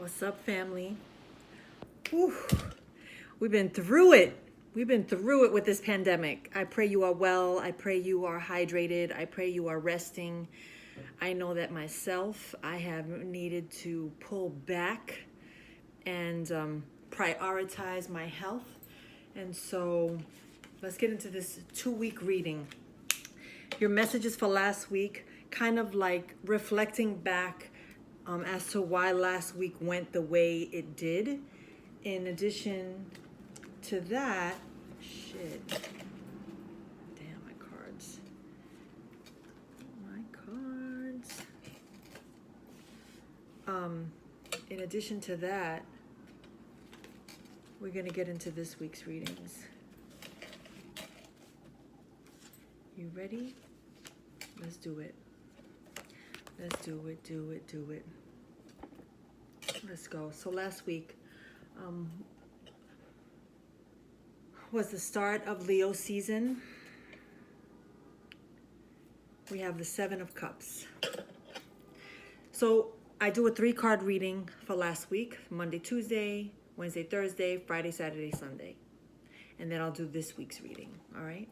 What's up, family? Whew. We've been through it. We've been through it with this pandemic. I pray you are well. I pray you are hydrated. I pray you are resting. I know that myself, I have needed to pull back and prioritize my health. And so let's get into this 2-week reading. Your messages for last week, kind of like reflecting back as to why last week went the way it did. In addition to that, damn, my cards. In addition to that, we're going to get into this week's readings. You ready? Let's do it. Let's do it. Let's go. So last week was the start of Leo season. We have the 7 of Cups. So I do a 3-card reading for last week, Monday, Tuesday, Wednesday, Thursday, Friday, Saturday, Sunday. And then I'll do this week's reading, all right?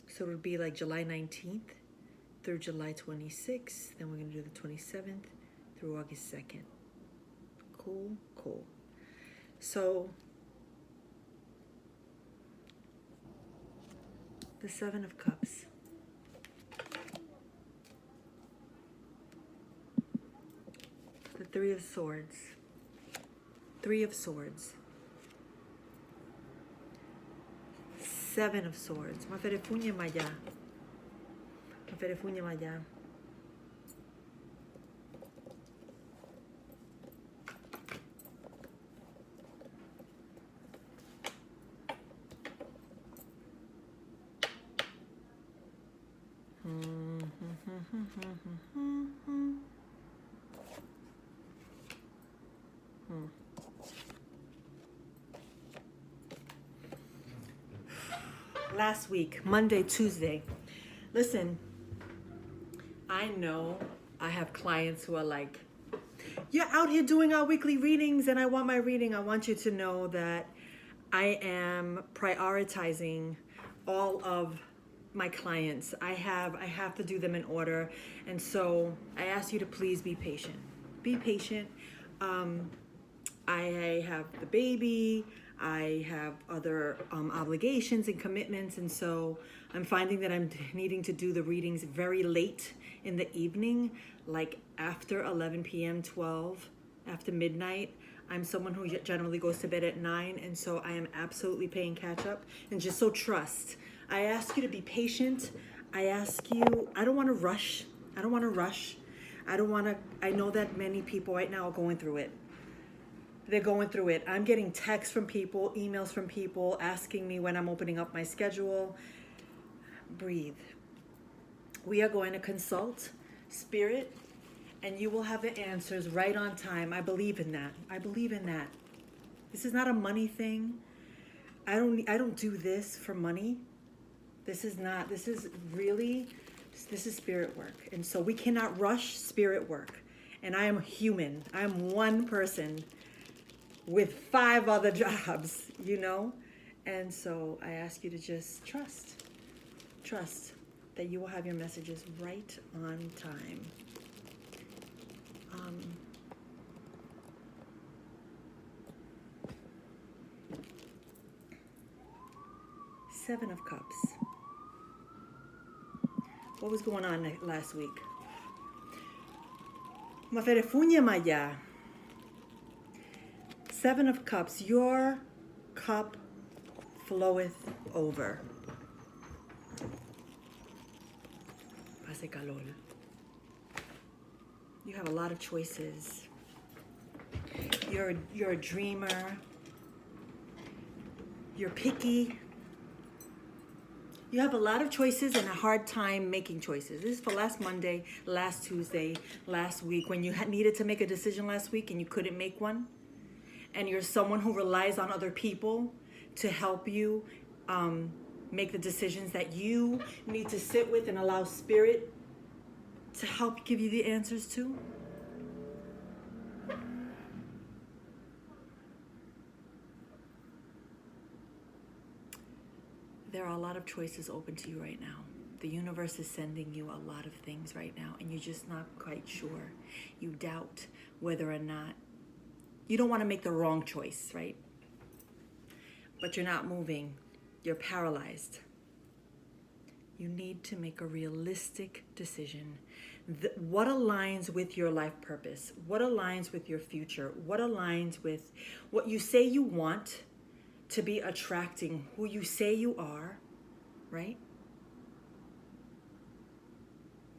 So it'll be like July 19th through July 26th. Then we're going to do the 27th through August 2nd. Cool. So the 7 of Cups. The 3 of Swords. 3 of Swords. 7 of Swords. Maferefun maya. Maferefun maya. Last week, Monday, Tuesday. Listen, I know I have clients who are like, you're out here doing our weekly readings and I want my reading. I want you to know that I am prioritizing all of my clients. I have to do them in order. And so I ask you to please be patient. Be patient. I have the baby. I have other obligations and commitments, and so I'm finding that I'm needing to do the readings very late in the evening, like after 11 p.m., 12, after midnight. I'm someone who generally goes to bed at 9, and so I am absolutely paying catch up, and just so trust. I ask you to be patient. I don't want to rush. I know that many people right now are going through it. They're going through it. I'm getting texts from people, emails from people asking me when I'm opening up my schedule. Breathe. We are going to consult Spirit, and you will have the answers right on time. I believe in that. This is not a money thing. I don't do this for money. This is spirit work. And so we cannot rush spirit work. And I am human. I am one person with 5 other jobs, And so I ask you to just trust that you will have your messages right on time. 7 of Cups. What was going on last week? Maferefun maya. 7 of Cups, your cup floweth over. Hace calor. You have a lot of choices. You're a dreamer. You're picky. You have a lot of choices and a hard time making choices. This is for last Monday, last Tuesday, last week, when you needed to make a decision last week and you couldn't make one. And you're someone who relies on other people to help you make the decisions that you need to sit with and allow Spirit to help give you the answers to. there are a lot of choices open to you right now. The universe is sending you a lot of things right now, and you're just not quite sure. You doubt whether or not, you don't want to make the wrong choice, right? But you're not moving. You're paralyzed. You need to make a realistic decision. What aligns with your life purpose? What aligns with your future? What aligns with what you say you want to be attracting, who you say you are, right?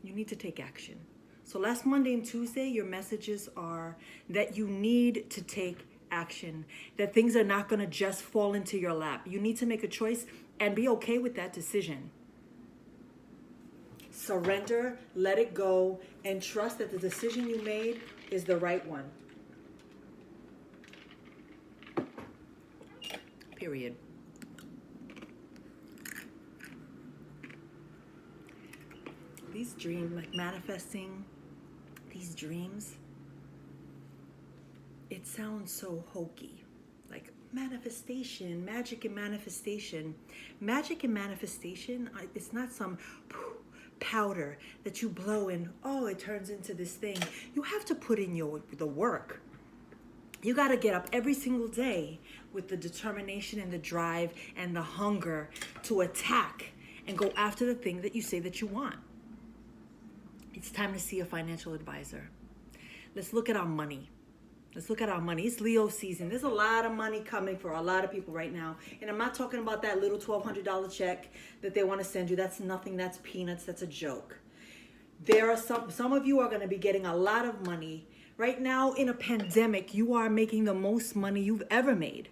You need to take action. So last Monday and Tuesday, your messages are that you need to take action, that things are not going to just fall into your lap. You need to make a choice and be okay with that decision. Surrender, let it go, and trust that the decision you made is the right one. Period. These dreams, like manifesting these dreams, it sounds so hokey. Like manifestation, magic and manifestation. Magic and manifestation, it's not some powder that you blow and, oh, it turns into this thing. You have to put in the work. You got to get up every single day with the determination and the drive and the hunger to attack and go after the thing that you say that you want. It's time to see a financial advisor. Let's look at our money. Let's look at our money. It's Leo season. There's a lot of money coming for a lot of people right now. And I'm not talking about that little $1,200 check that they want to send you. That's nothing. That's peanuts. That's a joke. There are some of you are going to be getting a lot of money. Right now in a pandemic, you are making the most money you've ever made.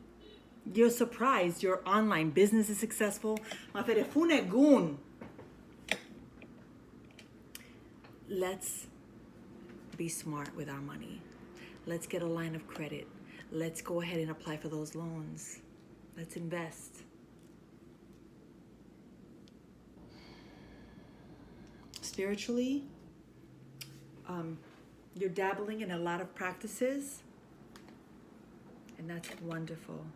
You're surprised. Your online business is successful. Maferefun Eggun. Let's be smart with our money. Let's get a line of credit. Let's go ahead and apply for those loans. Let's invest. Spiritually, you're dabbling in a lot of practices, and that's wonderful.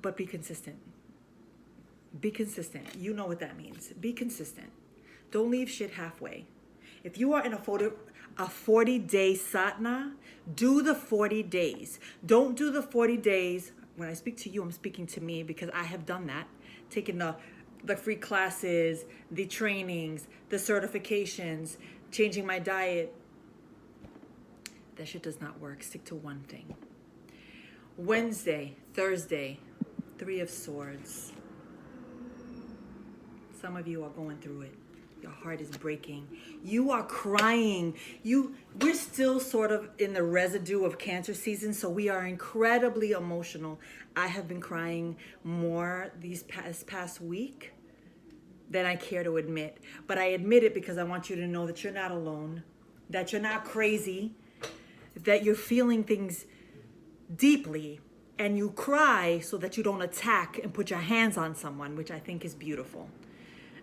But be consistent. Be consistent. You know what that means. Be consistent. Don't leave shit halfway. If you are in a 40-day satna, do the 40 days. Don't do the 40 days. When I speak to you, I'm speaking to me because I have done that. Taken the free classes, the trainings, the certifications, changing my diet. That shit does not work. Stick to one thing. Wednesday, Thursday, 3 of Swords. Some of you are going through it. Your heart is breaking. You are crying. We're still sort of in the residue of Cancer season, so we are incredibly emotional. I have been crying more these past week than I care to admit. But I admit it because I want you to know that you're not alone, that you're not crazy, that you're feeling things deeply, and you cry so that you don't attack and put your hands on someone, which I think is beautiful.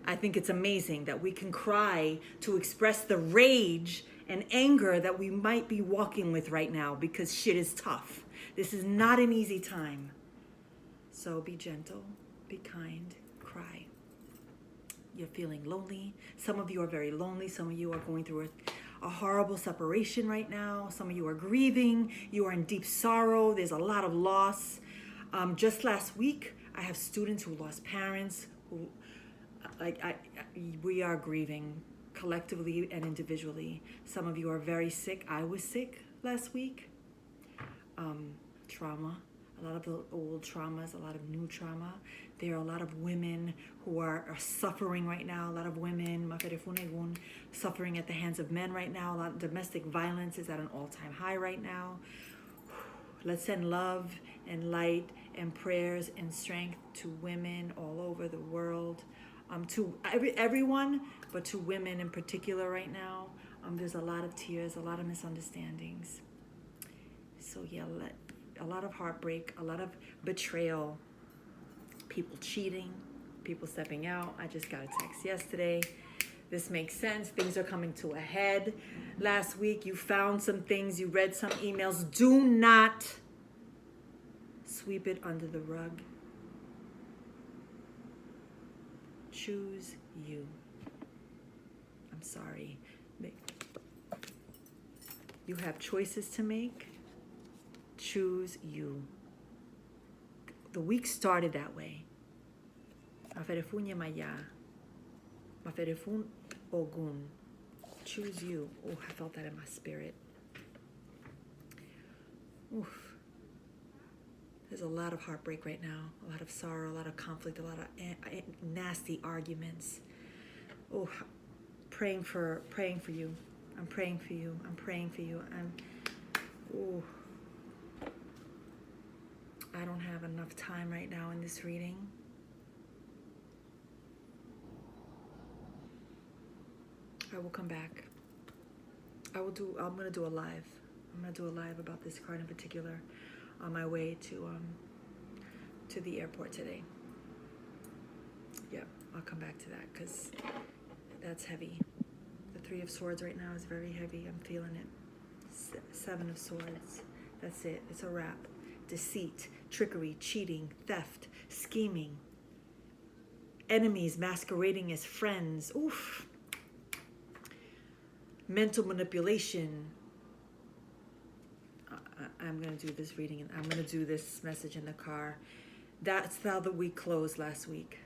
I think it's amazing that we can cry to express the rage and anger that we might be walking with right now because shit is tough. This is not an easy time. So be gentle, be kind, cry. You're feeling lonely. Some of you are very lonely. Some of you are going through a horrible separation right now. Some of you are grieving. You are in deep sorrow. There's a lot of loss. Just last week, I have students who lost parents, who we are grieving collectively and individually. Some of you are very sick. I was sick last week. Trauma, a lot of the old traumas, a lot of new trauma. There are a lot of women who are suffering right now. A lot of women, Maferefun Eggun, suffering at the hands of men right now. A lot of domestic violence is at an all-time high right now. Let's send love and light and prayers and strength to women all over the world. To everyone, but to women in particular right now. There's a lot of tears, a lot of misunderstandings. So yeah, a lot of heartbreak, a lot of betrayal, people cheating, people stepping out. I just got a text yesterday. This makes sense. Things are coming to a head. Last week, you found some things, you read some emails. Do not sweep it under the rug. Choose you. I'm sorry. You have choices to make. Choose you. The week started that way. Maferefun Yemaya. Maferefun Oggun. Choose you. Oh, I felt that in my spirit. Oof. There's a lot of heartbreak right now, a lot of sorrow, a lot of conflict, a lot of nasty arguments. Oh, praying for you. I'm praying for you. I'm praying for you. I don't have enough time right now in this reading. I will come back. I'm gonna do a live. I'm gonna do a live about this card in particular on my way to the airport today. Yeah, I'll come back to that because that's heavy. The 3 of Swords right now is very heavy. I'm feeling it. 7 of Swords. That's it. It's a wrap. Deceit, trickery, cheating, theft, scheming. Enemies masquerading as friends. Oof. Mental manipulation. I'm going to do this reading and I'm going to do this message in the car. That's how the week closed last week.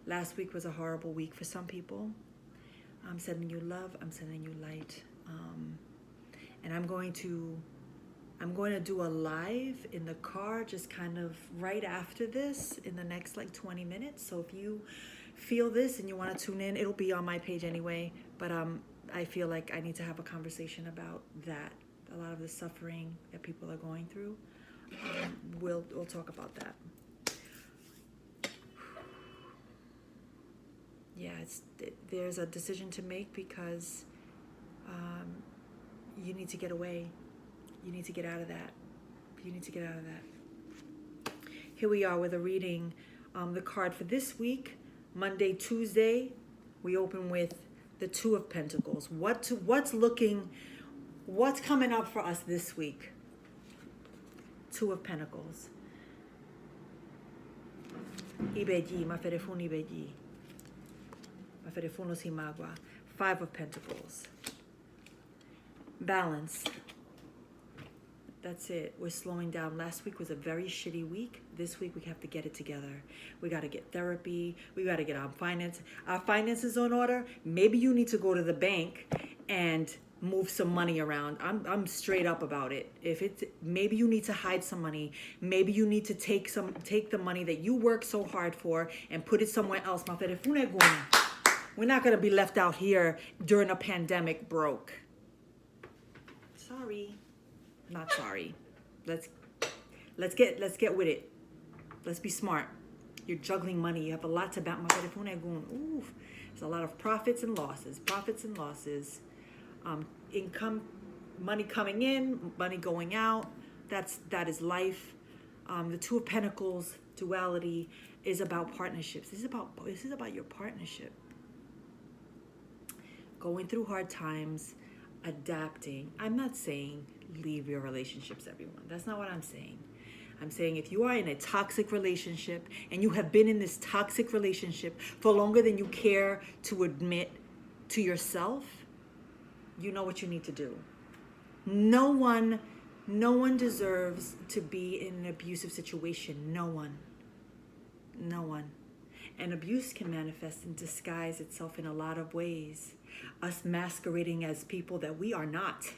Last week was a horrible week for some people. I'm sending you love. I'm sending you light. And I'm going to do a live in the car just kind of right after this in the next like 20 minutes. So if you feel this and you want to tune in, it'll be on my page anyway. But I feel like I need to have a conversation about that. A lot of the suffering that people are going through. We'll talk about that. Yeah, there's a decision to make because you need to get away. You need to get out of that. You need to get out of that. Here we are with a reading. The card for this week, Monday, Tuesday, we open with the 2 of Pentacles. What's coming up for us this week? 2 of Pentacles. Ibeji, Maferefun Ibeji. Maferefun Osimagwa. 5 of Pentacles. Balance. That's it. We're slowing down. Last week was a very shitty week. This week we have to get it together. We got to get therapy. We got to get our finances on order. Maybe you need to go to the bank and move some money around. I'm straight up about it. Maybe you need to hide some money. Maybe you need to take the money that you work so hard for and put it somewhere else. We're not going to be left out here during a pandemic broke. Sorry. Not sorry. Let's get with it. Let's be smart. You're juggling money. You have a lot to balance. Maferefun Eggun. Ooh, there's a lot of profits and losses. Income, money coming in, money going out. That is life. The 2 of Pentacles duality is about partnerships. This is about your partnership. Going through hard times, adapting. I'm not saying leave your relationships, everyone. That's not what I'm saying. I'm saying if you are in a toxic relationship and you have been in this toxic relationship for longer than you care to admit to yourself, you know what you need to do. No one deserves to be in an abusive situation. No one. And abuse can manifest and disguise itself in a lot of ways. Us masquerading as people that we are not.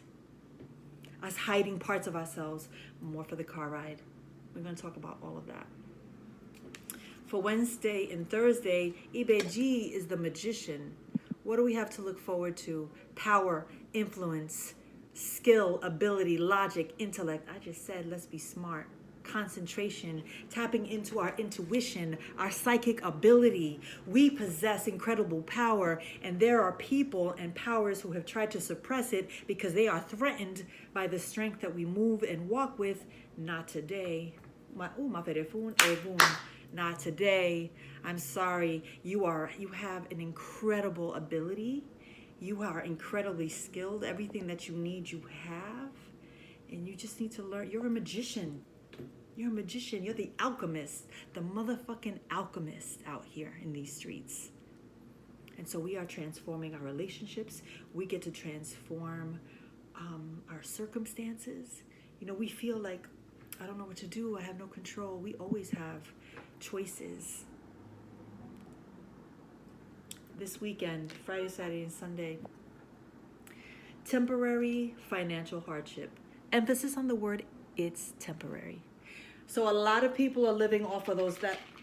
Us hiding parts of ourselves. More for the car ride. We're going to talk about all of that. For Wednesday and Thursday, Ibeji is the magician. What do we have to look forward to? Power, influence, skill, ability, logic, intellect. I just said, let's be smart. Concentration, tapping into our intuition, our psychic ability. We possess incredible power, and there are people and powers who have tried to suppress it because they are threatened by the strength that we move and walk with. Not today. Maferefun Eggun. Not today. I'm sorry. You have an incredible ability. You are incredibly skilled. Everything that you need, you have. And you just need to learn. You're a magician. You're a magician. You're the alchemist, the motherfucking alchemist out here in these streets. And so we are transforming our relationships. We get to transform our circumstances. You know, we feel like, I don't know what to do. I have no control. We always have choices. This weekend, Friday, Saturday, and Sunday, temporary financial hardship. Emphasis on the word, it's temporary. So a lot of people are living off of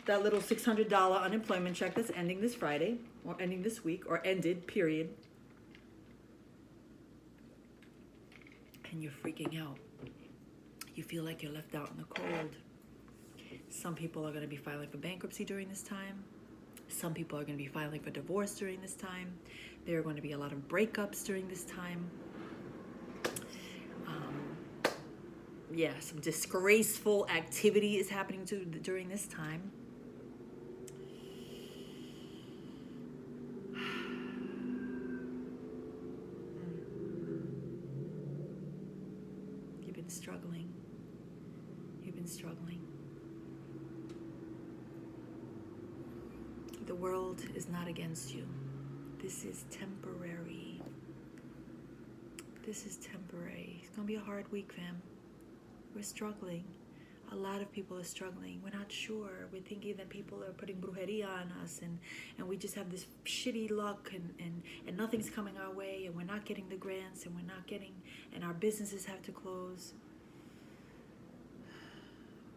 that little $600 unemployment check that's ending this Friday, or ending this week, or ended, period. And you're freaking out. You feel like you're left out in the cold. Some people are going to be filing for bankruptcy during this time. Some people are going to be filing for divorce during this time. There are going to be a lot of breakups during this time. Some disgraceful activity is happening during this time. You've been struggling. The world is not against you. This is temporary. It's going to be a hard week, fam. We're struggling. A lot of people are struggling. We're not sure. We're thinking that people are putting brujeria on us, and we just have this shitty luck, and nothing's coming our way, and we're not getting the grants, and our businesses have to close.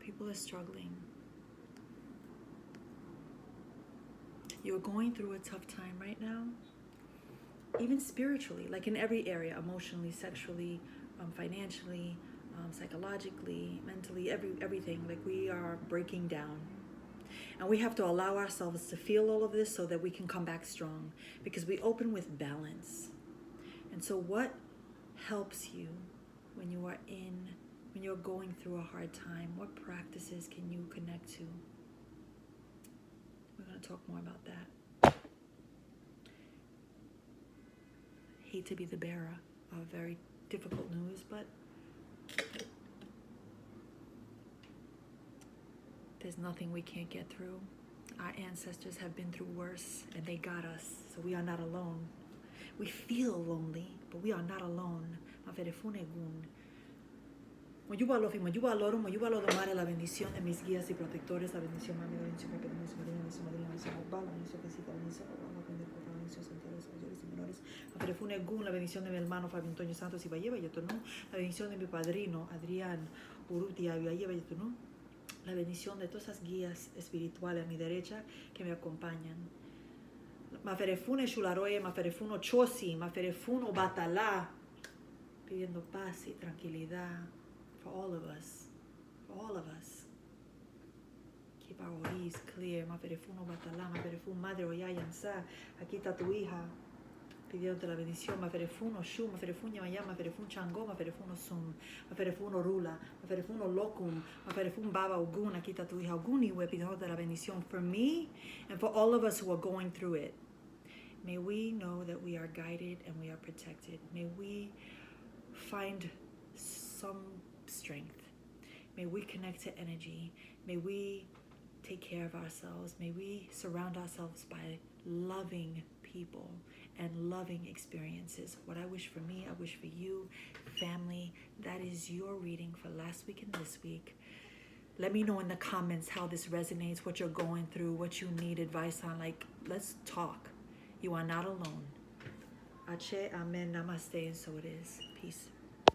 People are struggling. You're going through a tough time right now, even spiritually, like in every area, emotionally, sexually, financially, psychologically, mentally, everything. Like, we are breaking down. And we have to allow ourselves to feel all of this so that we can come back strong, because we open with balance. And so what helps you when you're going through a hard time? What practices can you connect to? We're going to talk more about that. Hate to be the bearer of very difficult news, but there's nothing we can't get through. Our ancestors have been through worse, and they got us, so we are not alone. We feel lonely, but we are not alone. Maferefun, Eggun. Moyugba, Olofi, Moyugba, Olorun, Moyugba, Olodumare, la bendición de mis guías y protectores, la bendición mami, la bendición que pedimos, la bendición madrina, la bendición Moyugba, la bendición que cita, la bendición la bendición santiago, mayores y menores, Maferefun, Eggun, la bendición de mi hermano Fabio Antonio Santos y Valleva, la bendición de mi padrino Adrián Urrutia y Valleva, la bendición de todas esas guías espirituales a mi derecha que me acompañan. Maferefun, Shularoye, Maferefun, Chosi, Maferefun, Batalá, pidiendo paz y tranquilidad. For all of us. Keep our oídos clear. Maferefun, Batalá, Maferefun, Madre Oyayansa, aquí está tu hija, pidiéndote la bendición. Maferefun, Oshu, Maferefun, Yamayá, Maferefun, Changó, Maferefun, Osum, Maferefun, Orula, Maferefun, Olokum, Maferefun, Baba, Oggun, aquí está tu hija, Oggun, y pidiéndote la bendición for me and for all of us who are going through it. May we know that we are guided and we are protected. May we find some strength. May we connect to energy. May we take care of ourselves. May we surround ourselves by loving people and loving experiences. What I wish for me, I wish for you, family. That is your reading for last week and this week. Let me know in the comments how this resonates, what you're going through, what you need advice on. Like, let's talk. You are not alone. Ache, amen, namaste, and so it is. Peace.